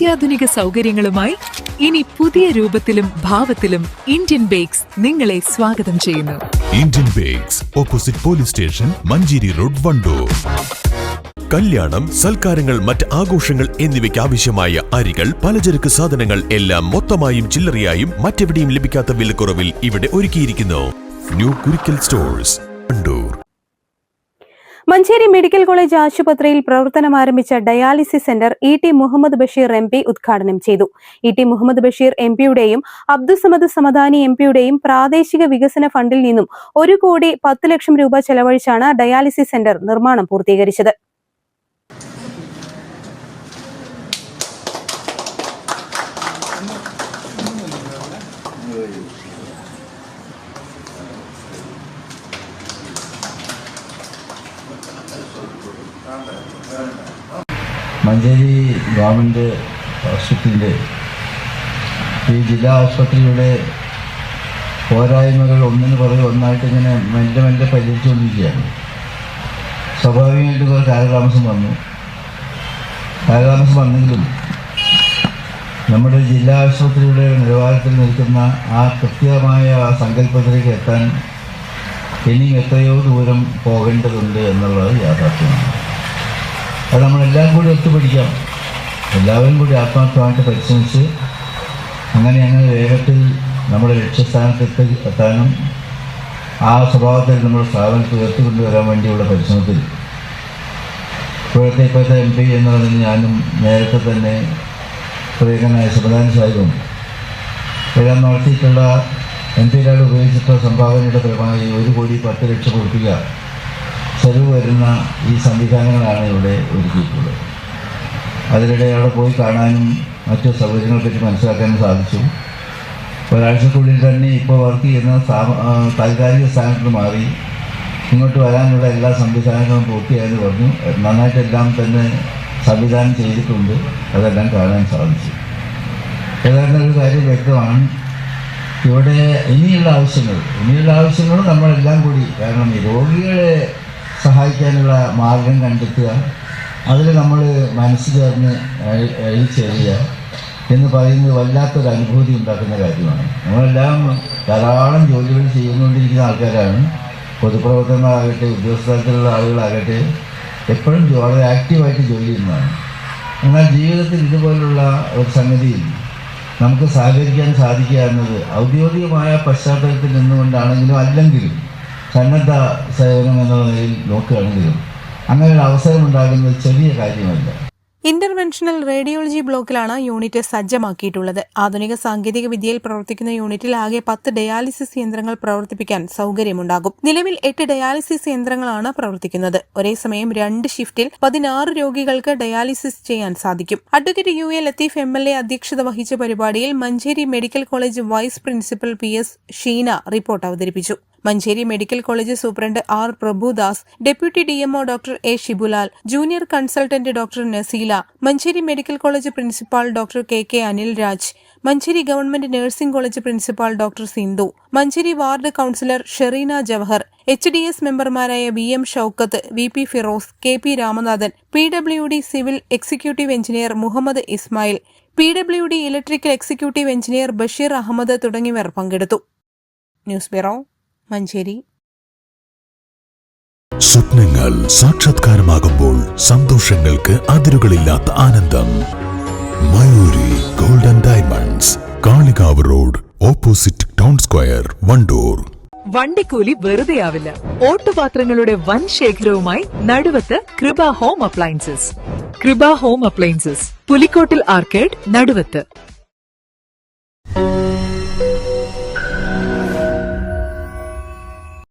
അത്യാധുനിക സൗകര്യങ്ങളുമായി ഇനി പുതിയ രൂപത്തിലും ഭാവത്തിലും ഇന്ത്യൻ ബേക്സ് നിങ്ങളെ സ്വാഗതം ചെയ്യുന്നു. Indian bakes, opposite police station, Manjeri road, Wandoor. കല്യാണം, സൽക്കാരങ്ങൾ, മറ്റ് ആഘോഷങ്ങൾ എന്നിവയ്ക്ക് ആവശ്യമായ അരികൾ, പലചരക്ക് സാധനങ്ങൾ എല്ലാം മൊത്തമായും ചില്ലറയായും മറ്റെവിടെയും ലഭിക്കാത്ത വിലക്കുറവിൽ ഇവിടെ ഒരുക്കിയിരിക്കുന്നു. New Kurikkal stores, Wandoor. Manjeri medical college ആശുപത്രിയിൽ പ്രവർത്തനം ആരംഭിച്ച dialysis centre ET. Muhammad Basheer MP. ഉദ്ഘാടനം ചെയ്തു. ഇ.ടി. മുഹമ്മദ് ബഷീർ എം.പിയുടെയും അബ്ദുസമദ് സമദാനി എം.പിയുടെയും പ്രാദേശിക വികസന ഫണ്ടിൽ നിന്നും 1,10,00,000 രൂപ ചെലവഴിച്ചാണ് ഡയാലിസിസ് സെന്റർ നിർമ്മാണം പൂർത്തീകരിച്ചത്. മഞ്ചേരി ഗവൺമെൻറ് ഹോസ്പിറ്റലിൻ്റെ ഈ ജില്ലാ ആശുപത്രിയുടെ പോരായ്മകൾ ഒന്നിന് പുറകെ ഒന്നായിട്ട് ഇങ്ങനെ മെല്ലെ മെല്ലെ പരിഹരിച്ചുകൊണ്ടിരിക്കുകയാണ്. സ്വാഭാവികമായിട്ട് കുറേ കാലതാമസം വന്നെങ്കിലും നമ്മുടെ ജില്ലാ ആശുപത്രിയുടെ നിലവാരത്തിൽ നിൽക്കുന്ന ആ കൃത്യമായ സങ്കല്പത്തിലേക്ക് എത്താൻ ഇനിയും എത്രയോ ദൂരം പോകേണ്ടതുണ്ട് എന്നുള്ളത് യാഥാർത്ഥ്യമാണ്. അത് നമ്മളെല്ലാം കൂടി ഒത്തുപിടിക്കാം, എല്ലാവരും കൂടി ആത്മാർത്ഥമായിട്ട് പരിശ്രമിച്ച് അങ്ങനെ വേഗത്തിൽ നമ്മുടെ ലക്ഷ്യസ്ഥാനത്ത് എത്താനും ആ സ്വഭാവത്തിൽ നമ്മുടെ സ്ഥാപനത്തിൽ ഉയർത്തിക്കൊണ്ടുവരാൻ വേണ്ടിയുള്ള പരിശ്രമത്തിൽ ഇപ്പോഴത്തെ എം പി എന്നുള്ളതിൽ ഞാനും നേരത്തെ തന്നെ പ്രിയങ്കരനായ സമദാനി സാഹിബും എല്ലാം നടത്തിയിട്ടുള്ള എം പിയിലാണ് ഉപയോഗിച്ചിട്ടുള്ള സംഭാവനയുടെ ഫലമായി 1,10,00,000 രൂപ ചെലവ് വരുന്ന ഈ സംവിധാനങ്ങളാണ് ഇവിടെ ഒരുക്കിയിട്ടുള്ളത്. അതിനിടെ അവിടെ പോയി കാണാനും മറ്റു സൗകര്യങ്ങളെപ്പറ്റി മനസ്സിലാക്കാനും സാധിച്ചു. ഒരാഴ്ചക്കുള്ളിൽ തന്നെ ഇപ്പോൾ വർക്ക് ചെയ്യുന്ന താൽക്കാലിക സ്ഥാനത്ത് മാറി ഇങ്ങോട്ട് വരാനുള്ള എല്ലാ സംവിധാനങ്ങളും പൂർത്തിയായെന്ന് പറഞ്ഞു. നന്നായിട്ടെല്ലാം തന്നെ സംവിധാനം ചെയ്തിട്ടുണ്ട്, അതെല്ലാം കാണാൻ സാധിച്ചു. ഏതാണ്ട് ഒരു കാര്യം വ്യക്തമാണ്, ഇവിടെ ഇനിയുള്ള ആവശ്യങ്ങൾ നമ്മളെല്ലാം കൂടി, കാരണം ഈ രോഗികളെ സഹായിക്കാനുള്ള മാർഗം കണ്ടെത്തുക, അതിൽ നമ്മൾ മനസ്സ് ചേർന്ന് എഴുതിച്ചേരുക എന്ന് പറയുന്നത് വല്ലാത്തൊരു അനുഭൂതി ഉണ്ടാക്കുന്ന കാര്യമാണ്. നമ്മളെല്ലാം ധാരാളം ജോലികൾ ചെയ്തുകൊണ്ടിരിക്കുന്ന ആൾക്കാരാണ്. പൊതുപ്രവർത്തകരാകട്ടെ, ഉദ്യോഗസ്ഥത്തിലുള്ള ആളുകളാകട്ടെ, എപ്പോഴും വളരെ ആക്റ്റീവായിട്ട് ജോലി ചെയ്യുന്നതാണ്. എന്നാൽ ജീവിതത്തിൽ ഇതുപോലുള്ള ഒരു സംഗതിയിൽ നമുക്ക് സഹകരിക്കാൻ സാധിക്കുക എന്നത് ഔദ്യോഗികമായ പശ്ചാത്തലത്തിൽ നിന്നുകൊണ്ടാണെങ്കിലും അല്ലെങ്കിലും സന്നദ്ധ സേവനം എന്നുള്ള നിലയിൽ നോക്കുകയാണെങ്കിലും അങ്ങനെ ഒരു അവസരം ഉണ്ടാകുന്നത് ചെറിയ കാര്യമല്ല. ഇന്റർവെൻഷണൽ റേഡിയോളജി ബ്ലോക്കിലാണ് യൂണിറ്റ് സജ്ജമാക്കിയിട്ടുള്ളത്. ആധുനിക സാങ്കേതിക വിദ്യയിൽ പ്രവർത്തിക്കുന്ന യൂണിറ്റിൽ ആകെ 10 ഡയാലിസിസ് യന്ത്രങ്ങൾ പ്രവർത്തിപ്പിക്കാൻ സൗകര്യമുണ്ടാകും. നിലവിൽ 8 ഡയാലിസിസ് യന്ത്രങ്ങളാണ് പ്രവർത്തിക്കുന്നത്. ഒരേ സമയം 2 ഷിഫ്റ്റിൽ 16 രോഗികൾക്ക് ഡയാലിസിസ് ചെയ്യാൻ സാധിക്കും. അഡ്വക്കേറ്റ് UA ലത്തീഫ് MLA അധ്യക്ഷത വഹിച്ച പരിപാടിയിൽ Manjeri medical college vice principal PS Sheena report അവതരിപ്പിച്ചു. Manjeri medical college superintendent R Prabhudas, deputy DMO doctor A Shibulal, junior consultant doctor Naseela, Manjeri medical college principal doctor KK Anil Raj, Manjeri government nursing college principal doctor Sindhu, Manjeri ward councillor Shereena Jawahar, HDS മെമ്പർമാരായ VM Shoukath, VP Firoz, KP Ramanathan, PWD civil executive engineer Muhammad Ismail, PWD electrical executive engineer Basheer Ahammed തുടങ്ങിയവർ പങ്കെടുത്തു. News bureau, Manjeri. സ്വപ്നങ്ങൾ സാക്ഷാത്കാരമാകുമ്പോൾ സന്തോഷങ്ങൾക്ക് അതിരുകളില്ലാത്ത ആനന്ദം. Mayuri golden diamonds, Kalikavu road, opposite town square, Wandoor. വണ്ടിക്കൂലി വെറുതെയാവില്ല. ഓട്ടുപാത്രങ്ങളുടെ വൻ ശേഖരവുമായി Naduvath Kripa home appliances. Kripa home appliances, Pulikkottil arcade, നടുവത്ത്.